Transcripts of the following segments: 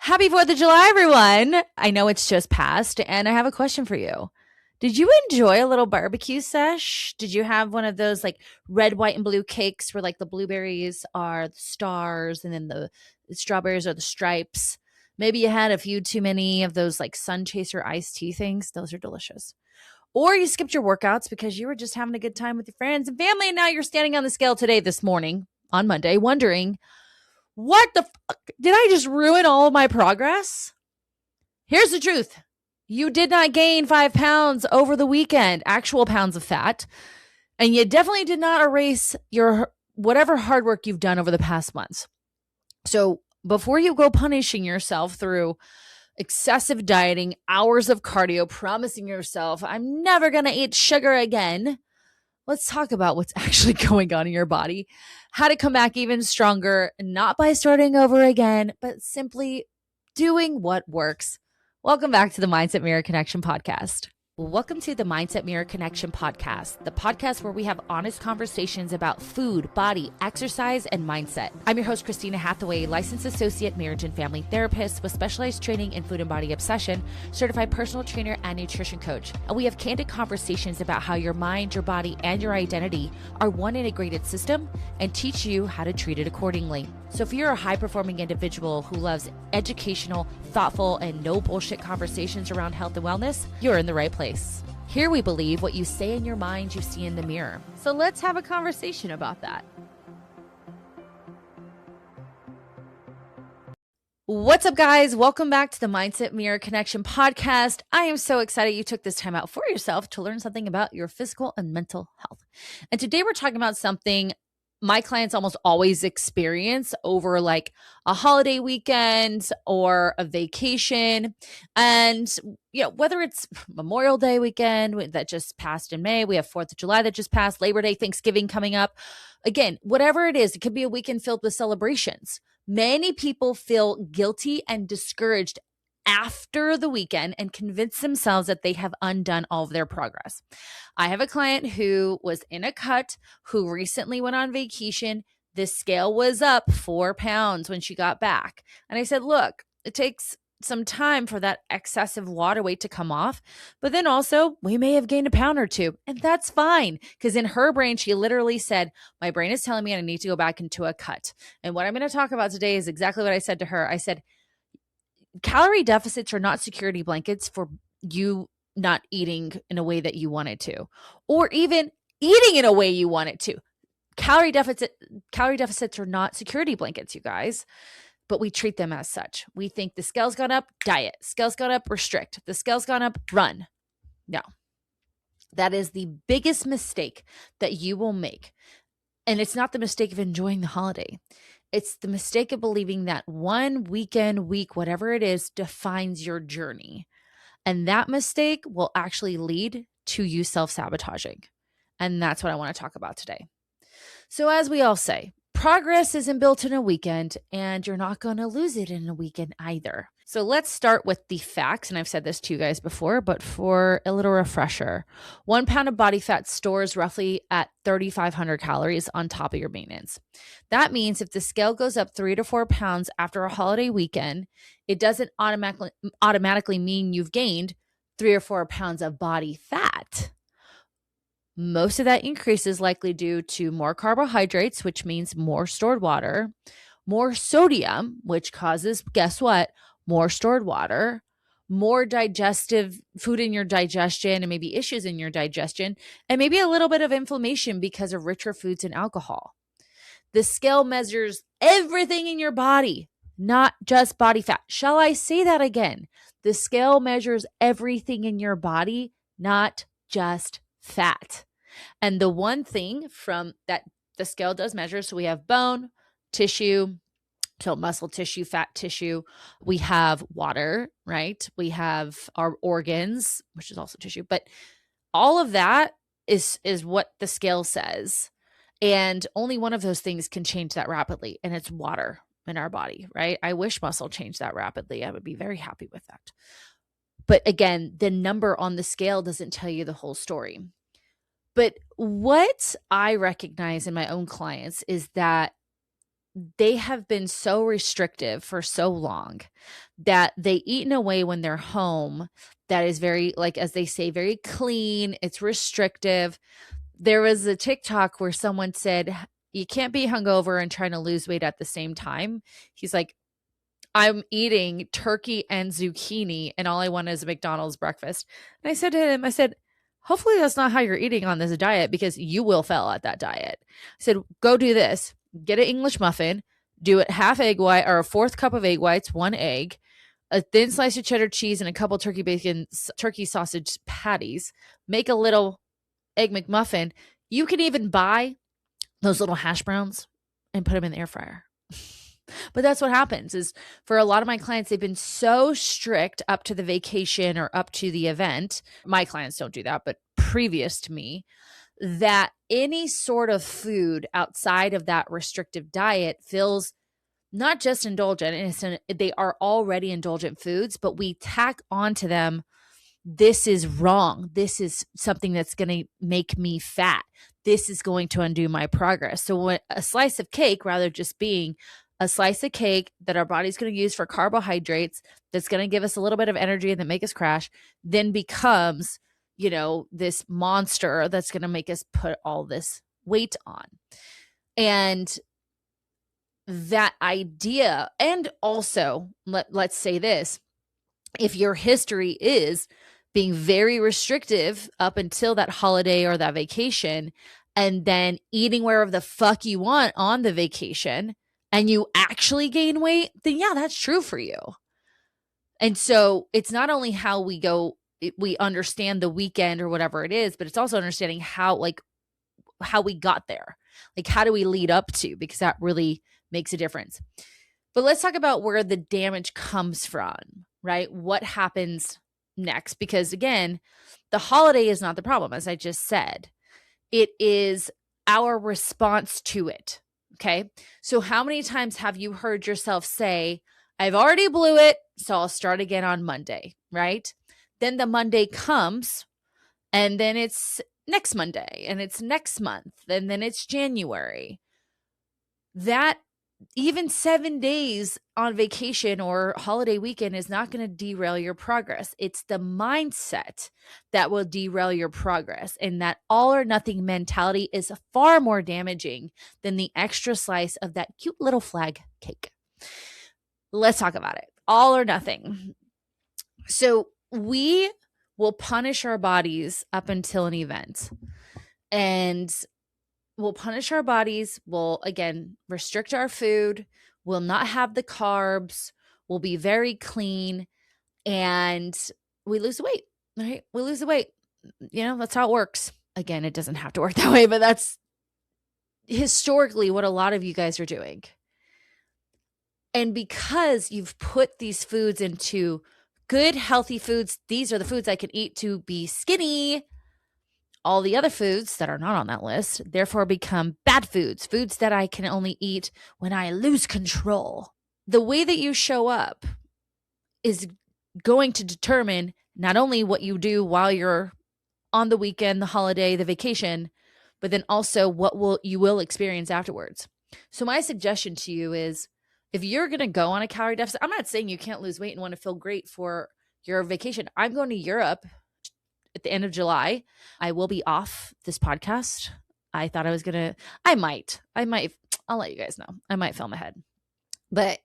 Happy 4th of July, everyone. I know it's just passed, and I have a question for you. Did you enjoy a little barbecue sesh? Did you have one of those like red, white, and blue cakes where like the blueberries are the stars and then the strawberries are the stripes? Maybe you had a few too many of those like sun chaser iced tea things. Those are delicious. Or you skipped your workouts because you were just having a good time with your friends and family, and now you're standing on the scale this morning, on Monday, wondering, what the fuck? Did I just ruin all of my progress? Here's the truth. You did not gain 5 pounds over the weekend, actual pounds of fat, and you definitely did not erase your whatever hard work you've done over the past months. So before you go punishing yourself through excessive dieting, hours of cardio, promising yourself, I'm never going to eat sugar again, let's talk about what's actually going on in your body, how to come back even stronger, not by starting over again, but simply doing what works. Welcome back to the Mindset Mirror Connection podcast. Welcome to the Mindset Mirror Connection podcast, the podcast where we have honest conversations about food, body, exercise, and mindset. I'm your host, Christina Hathaway, licensed associate marriage and family therapist with specialized training in food and body obsession, certified personal trainer and nutrition coach. And we have candid conversations about how your mind, your body, and your identity are one integrated system and teach you how to treat it accordingly. So if you're a high-performing individual who loves educational, thoughtful, and no bullshit conversations around health and wellness, you're in the right place. Here we believe what you say in your mind, you see in the mirror. So let's have a conversation about that. What's up, guys? Welcome back to the Mindset Mirror Connection podcast. I am so excited you took this time out for yourself to learn something about your physical and mental health. And today we're talking about something my clients almost always experience over like a holiday weekend or a vacation. And, whether it's Memorial Day weekend that just passed in May, we have 4th of July that just passed, Labor Day, Thanksgiving coming up. Again, whatever it is, it could be a weekend filled with celebrations. Many people feel guilty and discouraged after the weekend and convince themselves that they have undone all of their progress. I have a client who was in a cut, who recently went on vacation. The scale was up 4 pounds when she got back. And I said, look, it takes some time for that excessive water weight to come off. But then also, we may have gained a pound or two. And that's fine. Because in her brain, she literally said, my brain is telling me I need to go back into a cut. And what I'm going to talk about today is exactly what I said to her. I said, calorie deficits are not security blankets for you not eating in a way that you wanted to, or even eating in a way you wanted to. Calorie deficits are not security blankets, you guys, but we treat them as such. We think the scale's gone up, diet. Scale's gone up, restrict. The scale's gone up, run. No, that is the biggest mistake that you will make. And it's not the mistake of enjoying the holiday. It's the mistake of believing that one weekend, week, whatever it is, defines your journey. And that mistake will actually lead to you self-sabotaging. And that's what I want to talk about today. So as we all say, progress isn't built in a weekend, and you're not going to lose it in a weekend either. So let's start with the facts. And I've said this to you guys before, but for a little refresher, 1 pound of body fat stores roughly at 3,500 calories on top of your maintenance. That means if the scale goes up 3 to 4 pounds after a holiday weekend, it doesn't automatically mean you've gained 3 or 4 pounds of body fat. Most of that increase is likely due to more carbohydrates, which means more stored water, more sodium, which causes, guess what? More stored water, more digestive food in your digestion and maybe issues in your digestion, and maybe a little bit of inflammation because of richer foods and alcohol. The scale measures everything in your body, not just body fat. Shall I say that again? The scale measures everything in your body, not just fat. And the one thing from that the scale does measure, so we have bone, tissue, so muscle tissue, fat tissue, we have water, right? We have our organs, which is also tissue, but all of that is what the scale says. And only one of those things can change that rapidly, and it's water in our body, right? I wish muscle changed that rapidly. I would be very happy with that. But again, the number on the scale doesn't tell you the whole story. But what I recognize in my own clients is that they have been so restrictive for so long that they eat in a way when they're home that is very, like, as they say, very clean. It's restrictive. There was a TikTok where someone said, you can't be hungover and trying to lose weight at the same time. He's like, I'm eating turkey and zucchini, and all I want is a McDonald's breakfast. And I said to him, I said, hopefully that's not how you're eating on this diet, because you will fail at that diet. I said, go do this. Get an English muffin, do it half egg white or a fourth cup of egg whites, one egg, a thin slice of cheddar cheese, and a couple turkey bacon, turkey sausage patties. Make a little egg McMuffin. You can even buy those little hash browns and put them in the air fryer. But that's what happens is, for a lot of my clients, they've been so strict up to the vacation or up to the event. My clients don't do that, but previous to me, that any sort of food outside of that restrictive diet feels not just indulgent, and they are already indulgent foods, but we tack onto them, this is wrong. This is something that's going to make me fat. This is going to undo my progress. So when a slice of cake, rather just being a slice of cake that our body's going to use for carbohydrates, that's going to give us a little bit of energy and then make us crash, then becomes, this monster that's going to make us put all this weight on. And that idea, and also let's say this, if your history is being very restrictive up until that holiday or that vacation, and then eating wherever the fuck you want on the vacation, and you actually gain weight, then yeah, that's true for you. And so it's not only how we understand the weekend or whatever it is, but it's also understanding how we got there. Like, how do we lead up to, because that really makes a difference. But let's talk about where the damage comes from, right? What happens next? Because again, the holiday is not the problem, as I just said. It is our response to it. Okay. So how many times have you heard yourself say, I've already blew it, so I'll start again on Monday, right? Then the Monday comes, and then it's next Monday, and it's next month, and then it's January. That even 7 days on vacation or holiday weekend is not going to derail your progress. It's the mindset that will derail your progress. And that all or nothing mentality is far more damaging than the extra slice of that cute little flag cake. Let's talk about it. All or nothing. So we will punish our bodies up until an event. And we'll punish our bodies. We'll, again, restrict our food. We'll not have the carbs. We'll be very clean. And we lose the weight, right? We lose the weight. That's how it works. Again, it doesn't have to work that way, but that's historically what a lot of you guys are doing. And because you've put these foods into good, healthy foods, these are the foods I can eat to be skinny. All the other foods that are not on that list, therefore, become bad foods, foods that I can only eat when I lose control. The way that you show up is going to determine not only what you do while you're on the weekend, the holiday, the vacation, but then also what you will experience afterwards. So my suggestion to you is, if you're going to go on a calorie deficit, I'm not saying you can't lose weight and want to feel great for your vacation. I'm going to Europe at the end of July. I will be off this podcast. I thought I might, I'll let you guys know. I might film ahead, but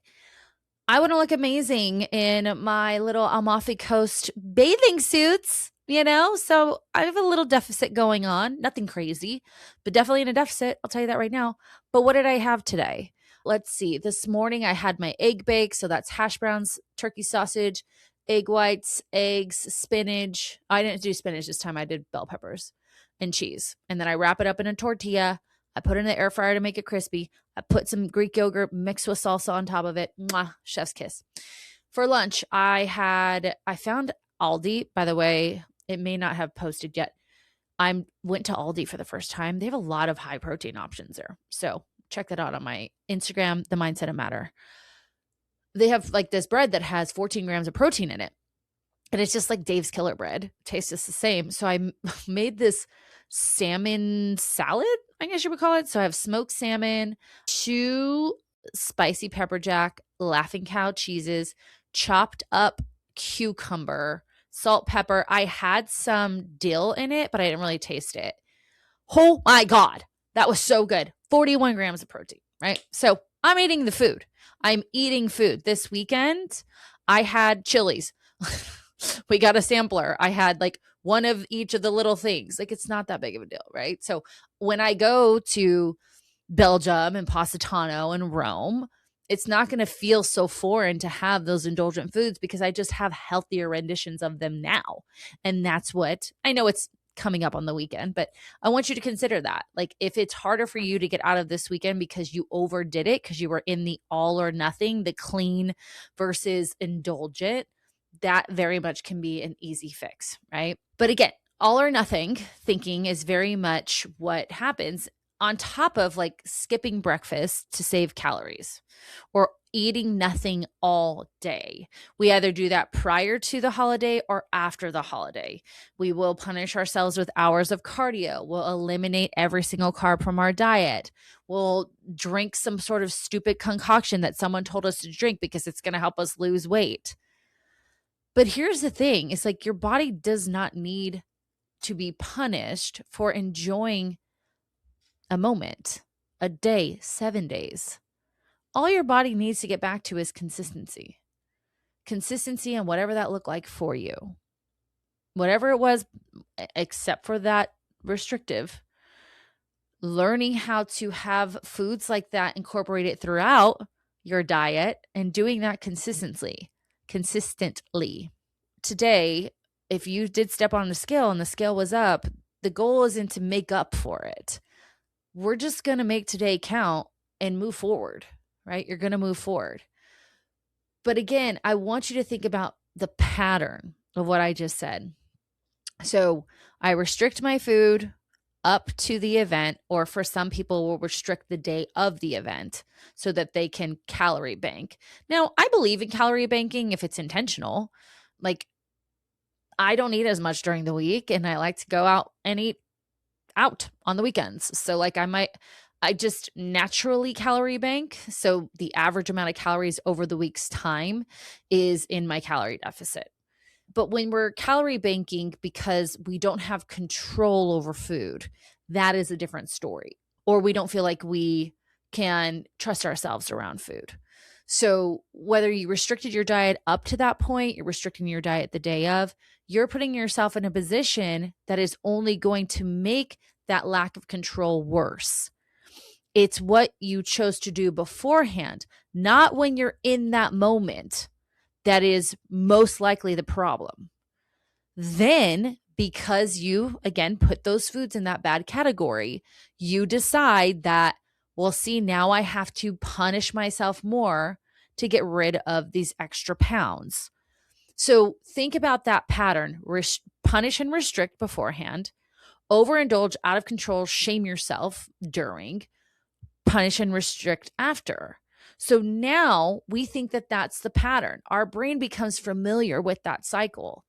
I want to look amazing in my little Amalfi Coast bathing suits, so I have a little deficit going on, nothing crazy, but definitely in a deficit. I'll tell you that right now. But what did I have today? Let's see. This morning I had my egg bake. So that's hash browns, turkey sausage, egg whites, eggs, spinach. I didn't do spinach this time. I did bell peppers and cheese. And then I wrap it up in a tortilla. I put it in the air fryer to make it crispy. I put some Greek yogurt mixed with salsa on top of it. Mwah, chef's kiss. For lunch, I found Aldi. By the way, it may not have posted yet. I went to Aldi for the first time. They have a lot of high protein options there. So check that out on my Instagram, The Mindset of Matter. They have like this bread that has 14 grams of protein in it. And it's just like Dave's Killer Bread. It tastes just the same. So I made this salmon salad, I guess you would call it. So I have smoked salmon, 2 spicy pepper jack, Laughing Cow cheeses, chopped up cucumber, salt, pepper. I had some dill in it, but I didn't really taste it. Oh my God, that was so good. 41 grams of protein, right? So I'm eating the food. I'm eating food. This weekend, I had chilies. We got a sampler. I had like one of each of the little things. Like it's not that big of a deal, right? So when I go to Belgium and Positano and Rome, it's not going to feel so foreign to have those indulgent foods because I just have healthier renditions of them now. And that's what I know it's coming up on the weekend, but I want you to consider that. Like if it's harder for you to get out of this weekend because you overdid it, because you were in the all or nothing, the clean versus indulgent, that very much can be an easy fix, right? But again, all or nothing thinking is very much what happens on top of like skipping breakfast to save calories or eating nothing all day. We either do that prior to the holiday or after the holiday. We will punish ourselves with hours of cardio. We'll eliminate every single carb from our diet. We'll drink some sort of stupid concoction that someone told us to drink because it's going to help us lose weight. But here's the thing. It's like your body does not need to be punished for enjoying a moment, a day, 7 days. All your body needs to get back to is consistency. Consistency and whatever that looked like for you. Whatever it was, except for that restrictive. Learning how to have foods like that incorporated throughout your diet and doing that consistently. Today, if you did step on the scale and the scale was up, the goal isn't to make up for it. We're just going to make today count and move forward, right? You're going to move forward. But again, I want you to think about the pattern of what I just said. So I restrict my food up to the event, or for some people will restrict the day of the event so that they can calorie bank. Now, I believe in calorie banking if it's intentional. Like I don't eat as much during the week and I like to go out and eat out on the weekends. So like I just naturally calorie bank. So the average amount of calories over the week's time is in my calorie deficit. But when we're calorie banking because we don't have control over food, that is a different story. Or we don't feel like we can trust ourselves around food. So whether you restricted your diet up to that point, you're restricting your diet the day of, you're putting yourself in a position that is only going to make that lack of control worse. It's what you chose to do beforehand, not when you're in that moment, that is most likely the problem. Then, because you, again, put those foods in that bad category, you decide that, well, see, now I have to punish myself more to get rid of these extra pounds. So think about that pattern. Punish and restrict beforehand, overindulge, out of control, shame yourself during, punish and restrict after. So now we think that that's the pattern. Our brain becomes familiar with that cycle.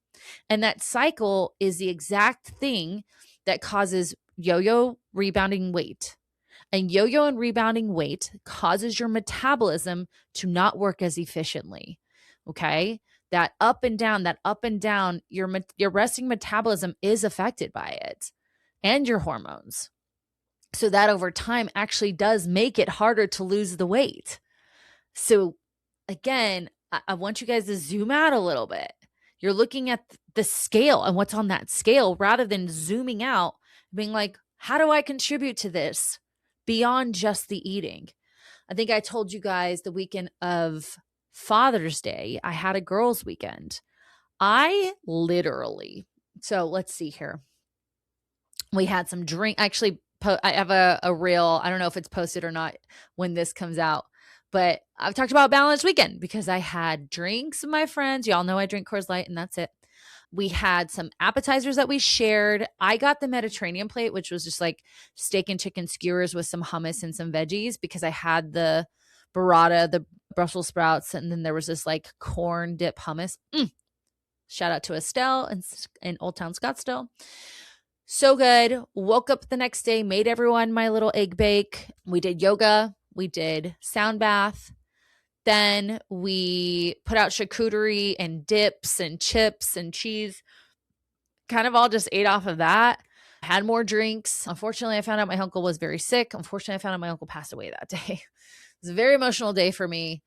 And that cycle is the exact thing that causes yo-yo rebounding weight. And yo-yo and rebounding weight causes your metabolism to not work as efficiently. Okay? That up and down, your resting metabolism is affected by it and your hormones. So that over time actually does make it harder to lose the weight. So again, I want you guys to zoom out a little bit. You're looking at the scale and what's on that scale rather than zooming out, being like, how do I contribute to this beyond just the eating? I think I told you guys the weekend of Father's Day, I had a girls' weekend. I literally, so let's see here. We had some drink. Actually, I have a reel. I don't know if it's posted or not when this comes out, but I've talked about balanced weekend because I had drinks with my friends. Y'all know I drink Coors Light and that's it. We had some appetizers that we shared. I got the Mediterranean plate, which was just like steak and chicken skewers with some hummus and some veggies because I had the burrata, the Brussels sprouts, and then there was this like corn dip hummus. Shout out to Estelle in Old Town Scottsdale. So good. Woke up the next day, made everyone my little egg bake. We did yoga we did sound bath. Then we put out charcuterie and dips and chips and cheese. Kind of all just ate off of that. Had more drinks. Unfortunately, I found out my uncle was very sick. Unfortunately, I found out my uncle passed away that day. It was a very emotional day for me.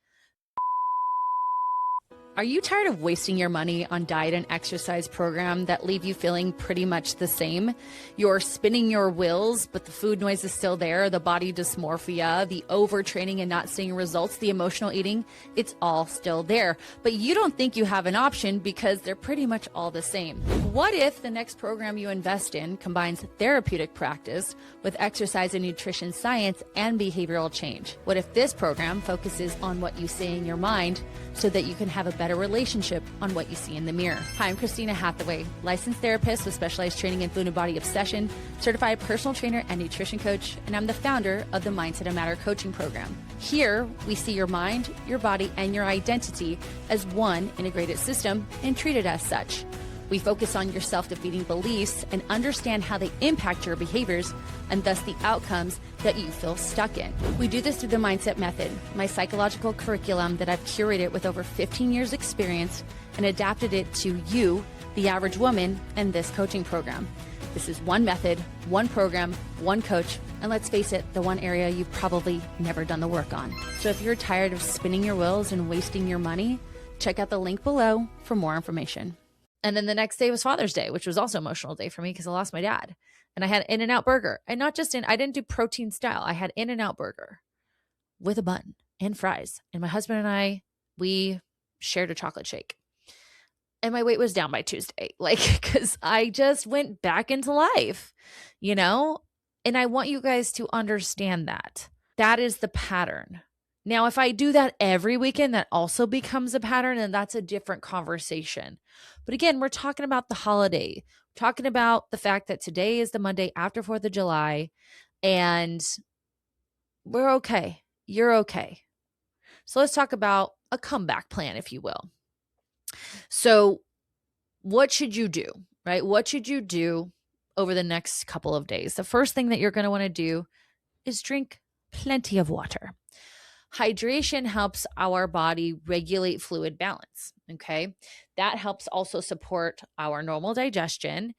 Are you tired of wasting your money on diet and exercise program that leave you feeling pretty much the same? You're spinning your wheels, but the food noise is still there, the body dysmorphia, the overtraining and not seeing results, the emotional eating, it's all still there. But you don't think you have an option because they're pretty much all the same. What if the next program you invest in combines therapeutic practice with exercise and nutrition science and behavioral change? What if this program focuses on what you say in your mind so that you can have a better relationship on what you see in the mirror? Hi, I'm Christina Hathaway, licensed therapist with specialized training in food and body obsession, certified personal trainer and nutrition coach, and I'm the founder of the Mindset and Matter coaching program. Here, we see your mind, your body, and your identity as one integrated system and treat it as such. We focus on your self-defeating beliefs and understand how they impact your behaviors and thus the outcomes that you feel stuck in. We do this through the Mindset Method, my psychological curriculum that I've curated with over 15 years experience and adapted it to you, the average woman, and this coaching program. This is one method, one program, one coach, and let's face it, the one area you've probably never done the work on. So if you're tired of spinning your wheels and wasting your money, check out the link below for more information. And then the next day was Father's Day, which was also an emotional day for me because I lost my dad. And I had In-N-Out burger. And not just I didn't do protein style. I had In-N-Out burger with a bun and fries. And my husband and I, we shared a chocolate shake. And my weight was down by Tuesday, because I just went back into life, And I want you guys to understand that. That is the pattern. Now, if I do that every weekend, that also becomes a pattern, and that's a different conversation. But again, we're talking about the holiday. We're talking about the fact that today is the Monday after 4th of July, and we're okay. You're okay. So let's talk about a comeback plan, if you will. So what should you do, right? What should you do over the next couple of days? The first thing that you're going to want to do is drink plenty of water. Hydration helps our body regulate fluid balance, okay? That helps also support our normal digestion.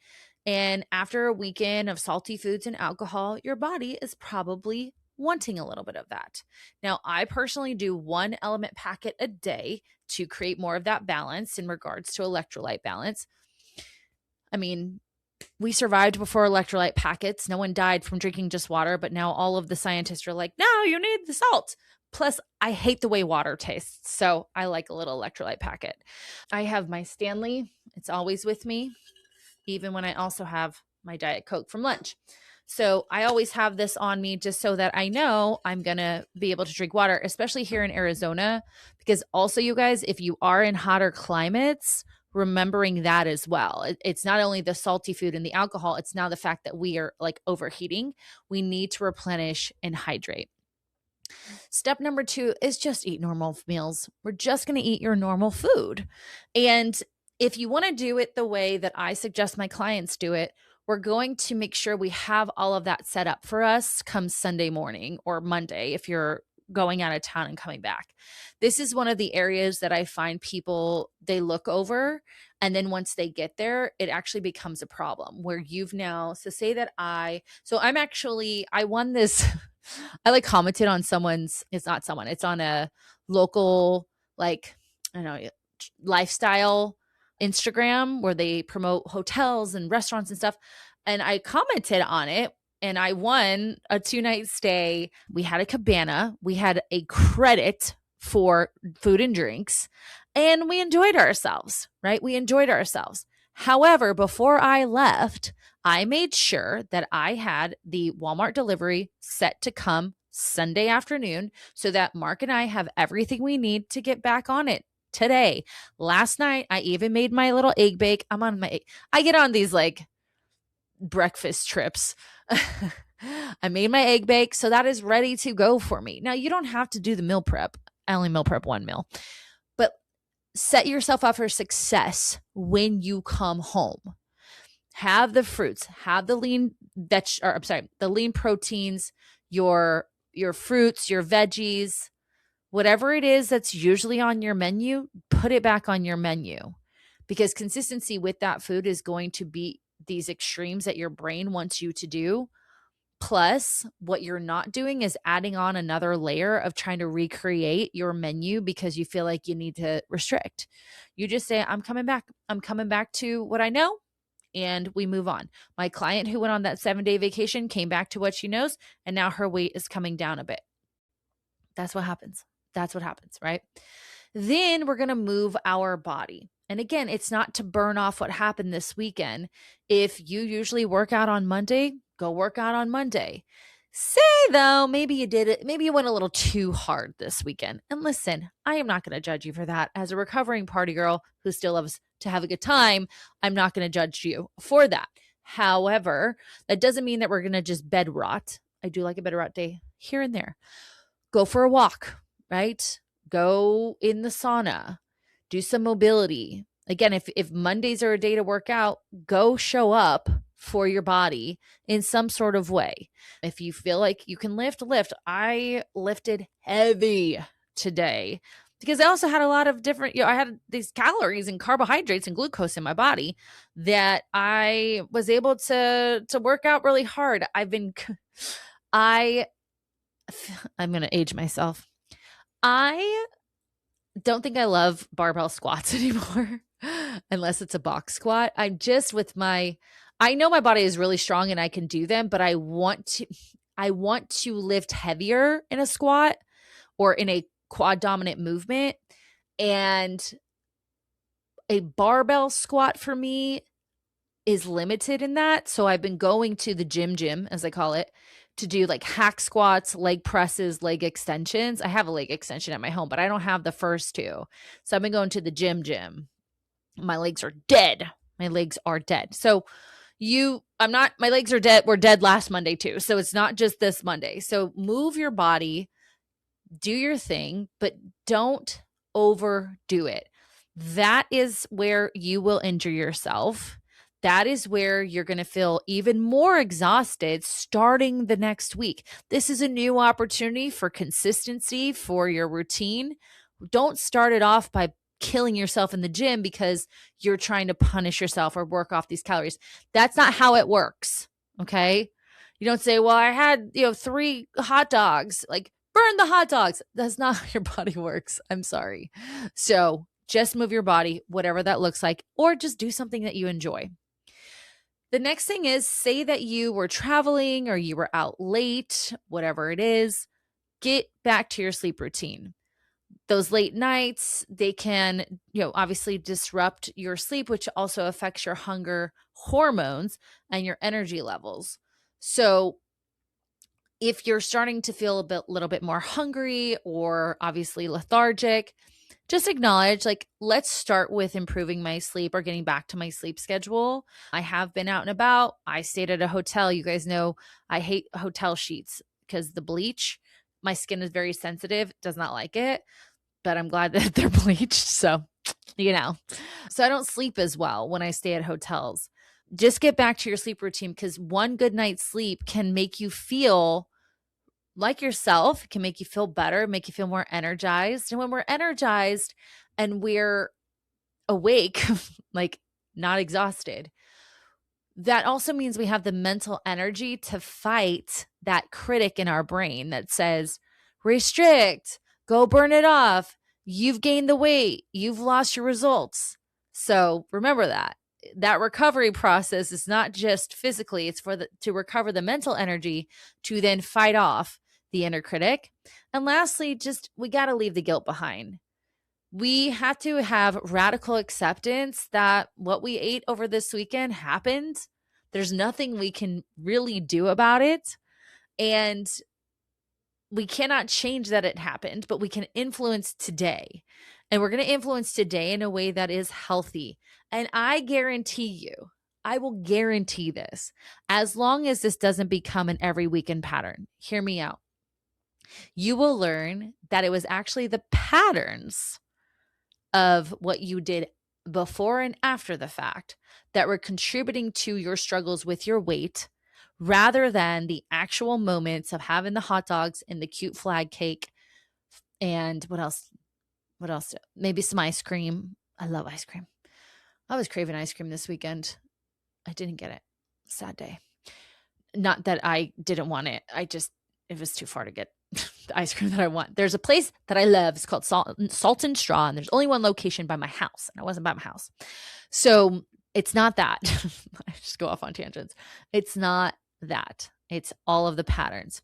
And after a weekend of salty foods and alcohol, your body is probably wanting a little bit of that. Now, I personally do 1 element packet a day to create more of that balance in regards to electrolyte balance. I mean, we survived before electrolyte packets. No one died from drinking just water, but now all of the scientists are like, no, you need the salt. Plus, I hate the way water tastes, so I like a little electrolyte packet. I have my Stanley. It's always with me, even when I also have my Diet Coke from lunch. So I always have this on me just so that I know I'm going to be able to drink water, especially here in Arizona, because also, you guys, if you are in hotter climates, remembering that as well. It's not only the salty food and the alcohol, it's now the fact that we are overheating. We need to replenish and hydrate. Step number 2 is just eat normal meals. We're just going to eat your normal food. And if you want to do it the way that I suggest my clients do it, we're going to make sure we have all of that set up for us come Sunday morning or Monday if you're going out of town and coming back. This is one of the areas that I find people, they look over, and then once they get there, it actually becomes a problem where I won this, I commented on it's on a local, lifestyle Instagram where they promote hotels and restaurants and stuff. And I commented on it. And I won a 2-night stay. We had a cabana. We had a credit for food and drinks. And we enjoyed ourselves, right? We enjoyed ourselves. However, before I left, I made sure that I had the Walmart delivery set to come Sunday afternoon so that Mark and I have everything we need to get back on it today. Last night, I even made my little egg bake. I get on these breakfast trips. I made my egg bake, so that is ready to go for me. Now, you don't have to do the meal prep. I only meal prep 1 meal, but set yourself up for success when you come home. Have the fruits, have the lean proteins, your your fruits, your veggies, whatever it is that's usually on your menu, put it back on your menu, because consistency with that food is going to be these extremes that your brain wants you to do. Plus, what you're not doing is adding on another layer of trying to recreate your menu because you feel like you need to restrict. You just say, I'm coming back. I'm coming back to what I know. And we move on. My client who went on that 7-day vacation came back to what she knows, and now her weight is coming down a bit. That's what happens. That's what happens, right? Then we're going to move our body. And again, it's not to burn off what happened this weekend. If you usually work out on Monday, go work out on Monday. Say though, maybe you did it, maybe you went a little too hard this weekend. And listen, I am not going to judge you for that. As a recovering party girl who still loves to have a good time, I'm not going to judge you for that. However, that doesn't mean that we're going to just bed rot. I do like a bed rot day here and there. Go for a walk, right? Go in the sauna, do some mobility. Again, if Mondays are a day to work out, go show up for your body in some sort of way. If you feel like you can lift. I lifted heavy today because I also had a lot of different, I had these calories and carbohydrates and glucose in my body that I was able to work out really hard. I'm going to age myself. I don't think I love barbell squats anymore unless it's a box squat. I'm just I know my body is really strong and I can do them, but I want to lift heavier in a squat or in a quad dominant movement. And a barbell squat for me is limited in that. So I've been going to the gym, as I call it, to do like hack squats, leg presses, leg extensions. I have a leg extension at my home, but I don't have the first two. So I've been going to the gym. My legs are dead. So my legs are dead. Were dead last Monday too. So it's not just this Monday. So move your body, do your thing, but don't overdo it. That is where you will injure yourself. That is where you're going to feel even more exhausted starting the next week. This is a new opportunity for consistency for your routine. Don't start it off by killing yourself in the gym because you're trying to punish yourself or work off these calories. That's not how it works. Okay. You don't say, well, I had, 3 hot dogs, like burn the hot dogs. That's not how your body works. I'm sorry. So just move your body, whatever that looks like, or just do something that you enjoy. The next thing is, say that you were traveling or you were out late, whatever it is, get back to your sleep routine. Those late nights, they can, obviously disrupt your sleep, which also affects your hunger hormones and your energy levels. So if you're starting to feel little bit more hungry or obviously lethargic, just acknowledge, let's start with improving my sleep or getting back to my sleep schedule. I have been out and about. I stayed at a hotel. You guys know I hate hotel sheets because the bleach, my skin is very sensitive, does not like it, but I'm glad that they're bleached. So, so I don't sleep as well when I stay at hotels. Just get back to your sleep routine because one good night's sleep can make you feel like yourself. It can make you feel better, make you feel more energized. And when we're energized and we're awake, not exhausted, that also means we have the mental energy to fight that critic in our brain that says, restrict, go burn it off. You've gained the weight. You've lost your results. So remember that recovery process is not just physically, it's to recover the mental energy to then fight off the inner critic. And lastly, we got to leave the guilt behind. We have to have radical acceptance that what we ate over this weekend happened. There's nothing we can really do about it. And we cannot change that it happened, but we can influence today. And we're going to influence today in a way that is healthy. And I will guarantee this, as long as this doesn't become an every weekend pattern. Hear me out. You will learn that it was actually the patterns of what you did before and after the fact that were contributing to your struggles with your weight, rather than the actual moments of having the hot dogs and the cute flag cake and what else? What else? Maybe some ice cream. I love ice cream. I was craving ice cream this weekend. I didn't get it. Sad day. Not that I didn't want it. It was too far to get the ice cream that I want. There's a place that I love. It's called Salt and Straw, and there's only one location by my house, and I wasn't by my house. So it's not that. I just go off on tangents. It's not that. It's all of the patterns.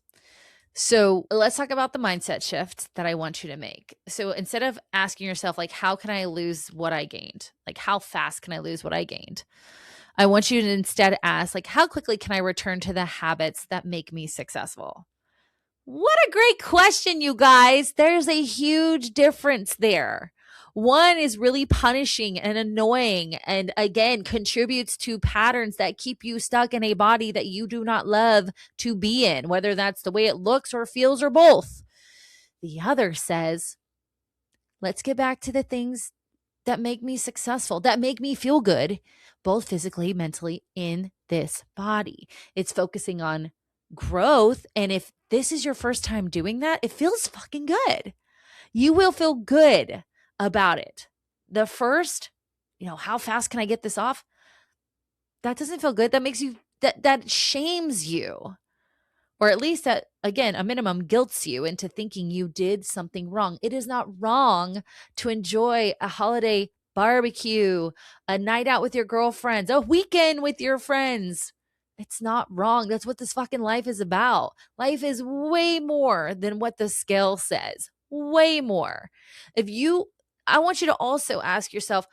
So let's talk about the mindset shift that I want you to make. So instead of asking yourself, like, how can I lose what I gained? Like, how fast can I lose what I gained? I want you to instead ask, like, how quickly can I return to the habits that make me successful? What a great question, you guys. There's a huge difference there. One is really punishing and annoying, and again, contributes to patterns that keep you stuck in a body that you do not love to be in, whether that's the way it looks or feels or both. The other says, let's get back to the things that make me successful, that make me feel good, both physically, mentally, in this body. It's focusing on growth. And if this is your first time doing that, it feels fucking good. You will feel good about it. The first, how fast can I get this off? That doesn't feel good. That makes you, that shames you. Or at least that, again, a minimum guilts you into thinking you did something wrong. It is not wrong to enjoy a holiday barbecue, a night out with your girlfriends, a weekend with your friends. It's not wrong. That's what this fucking life is about. Life is way more than what the scale says. Way more. I want you to also ask yourself,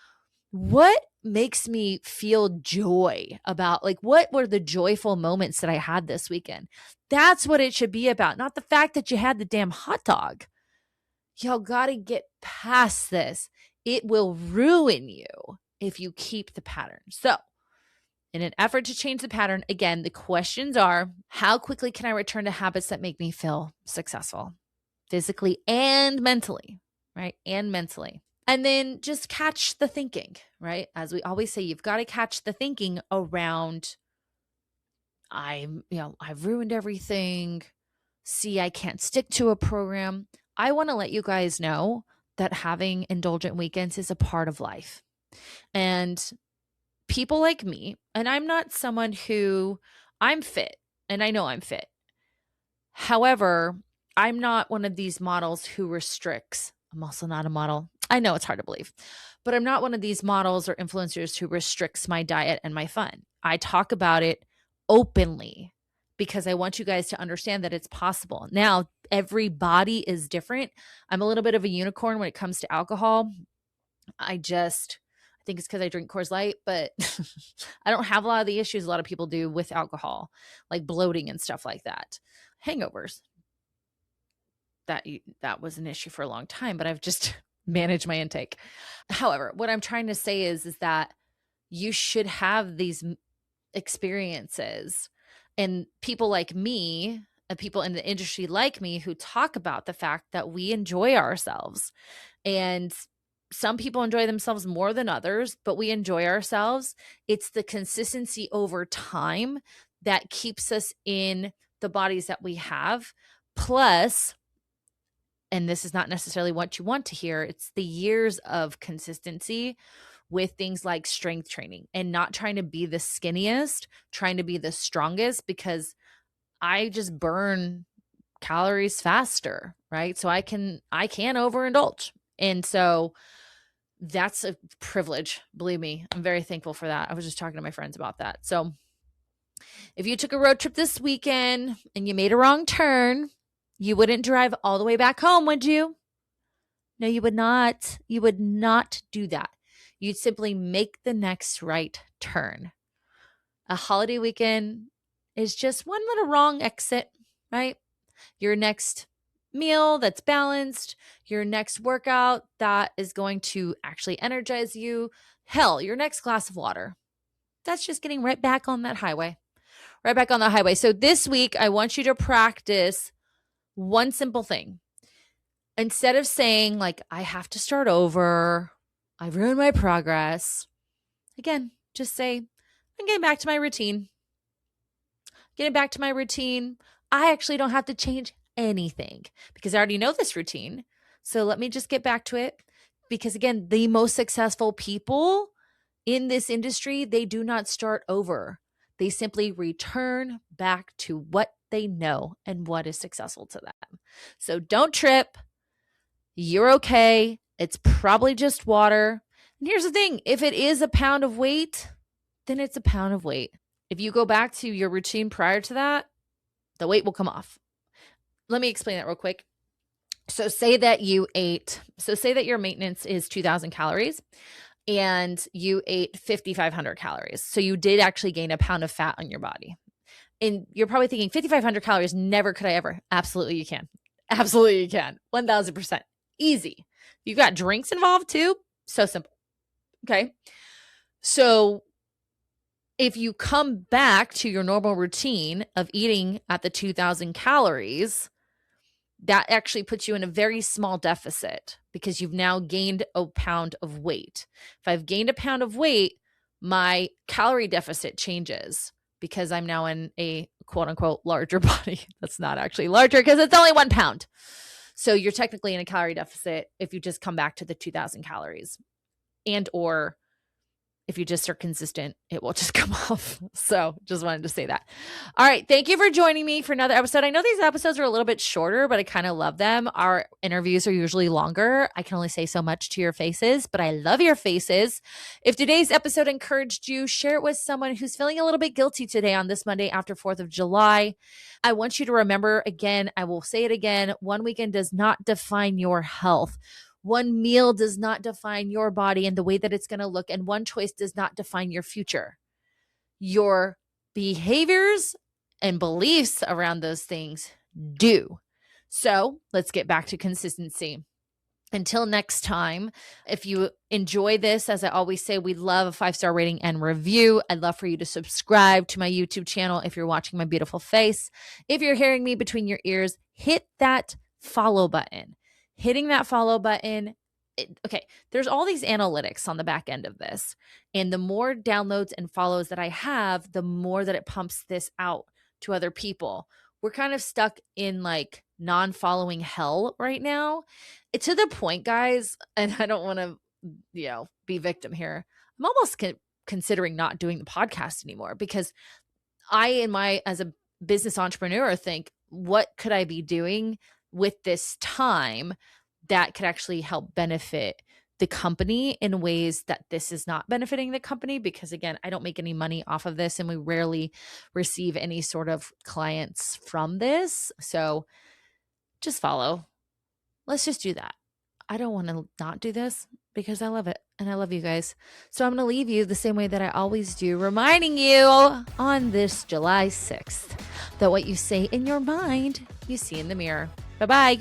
what makes me feel joy about, like, what were the joyful moments that I had this weekend? That's what it should be about, not the fact that you had the damn hot dog. Y'all got to get past this. It will ruin you if you keep the pattern. So, in an effort to change the pattern, again, the questions are, how quickly can I return to habits that make me feel successful, physically and mentally, right? And mentally. And then just catch the thinking, right? As we always say, you've got to catch the thinking around, I've ruined everything. See, I can't stick to a program. I want to let you guys know that having indulgent weekends is a part of life. And people like me, and I'm not someone I'm fit, and I know I'm fit. However, I'm not one of these models who restricts. I'm also not a model. I know it's hard to believe, but I'm not one of these models or influencers who restricts my diet and my fun. I talk about it openly because I want you guys to understand that it's possible. Now, every body is different. I'm a little bit of a unicorn when it comes to alcohol. I think it's because I drink Coors Light, but I don't have a lot of the issues a lot of people do with alcohol, like bloating and stuff like that. Hangovers. That was an issue for a long time, but I've just managed my intake. However, what I'm trying to say is that you should have these experiences, and people like me and people in the industry like me who talk about the fact that we enjoy ourselves. And some people enjoy themselves more than others, but we enjoy ourselves. It's the consistency over time that keeps us in the bodies that we have. Plus, and this is not necessarily what you want to hear, it's the years of consistency with things like strength training and not trying to be the skinniest, trying to be the strongest, because I just burn calories faster, right? So I can overindulge. And so that's a privilege. Believe me, I'm very thankful for that. I was just talking to my friends about that. So if you took a road trip this weekend and you made a wrong turn, you wouldn't drive all the way back home, would you? No, you would not. You would not do that. You'd simply make the next right turn. A holiday weekend is just one little wrong exit, right? Your next meal that's balanced, your next workout that is going to actually energize you. Hell, your next glass of water. That's just getting right back on that highway. Right back on the highway. So this week, I want you to practice one simple thing. Instead of saying, like, I have to start over, I've ruined my progress. Again, just say, I'm getting back to my routine. getting back to my routine, I actually don't have to change anything because I already know this routine. So let me just get back to it. Because again, the most successful people in this industry, they do not start over. They simply return back to what they know and what is successful to them. So don't trip. You're okay. It's probably just water. And here's the thing, if it is a pound of weight, then it's a pound of weight. If you go back to your routine prior to that, the weight will come off. Let me explain that real quick. So say that your maintenance is 2,000 calories and you ate 5,500 calories. So you did actually gain a pound of fat on your body. And you're probably thinking 5,500 calories, never could I ever. Absolutely you can. Absolutely you can. 1,000%. Easy. You got drinks involved too. So simple. Okay. So if you come back to your normal routine of eating at the 2,000 calories, that actually puts you in a very small deficit because you've now gained a pound of weight. If I've gained a pound of weight, my calorie deficit changes because I'm now in a quote unquote larger body. That's not actually larger because it's only 1 pound. So you're technically in a calorie deficit if you just come back to the 2,000 calories, and or if you just are consistent, it will just come off. So just wanted to say that. All right. Thank you for joining me for another episode. I know these episodes are a little bit shorter, but I kind of love them. Our interviews are usually longer. I can only say so much to your faces, but I love your faces. If today's episode encouraged you, share it with someone who's feeling a little bit guilty today on this Monday after 4th of July. I want you to remember again, I will say it again, one weekend does not define your health. One meal does not define your body and the way that it's going to look, and one choice does not define your future. Your behaviors and beliefs around those things do. So let's get back to consistency. Until next time, if you enjoy this, as I always say, we love a 5-star rating and review. I'd love for you to subscribe to my YouTube channel if you're watching my beautiful face. If you're hearing me between your ears, hit that follow button. Hitting that follow button, okay, there's all these analytics on the back end of this. And the more downloads and follows that I have, the more that it pumps this out to other people. We're kind of stuck in like non-following hell right now. It's to the point, guys, and I don't want to, be victim here. I'm almost considering not doing the podcast anymore because as a business entrepreneur, think, what could I be doing with this time that could actually help benefit the company in ways that this is not benefiting the company? Because again, I don't make any money off of this and we rarely receive any sort of clients from this. So just follow. Let's just do that. I don't want to not do this because I love it and I love you guys. So I'm going to leave you the same way that I always do, reminding you on this July 6th that what you say in your mind, you see in the mirror. Bye-bye.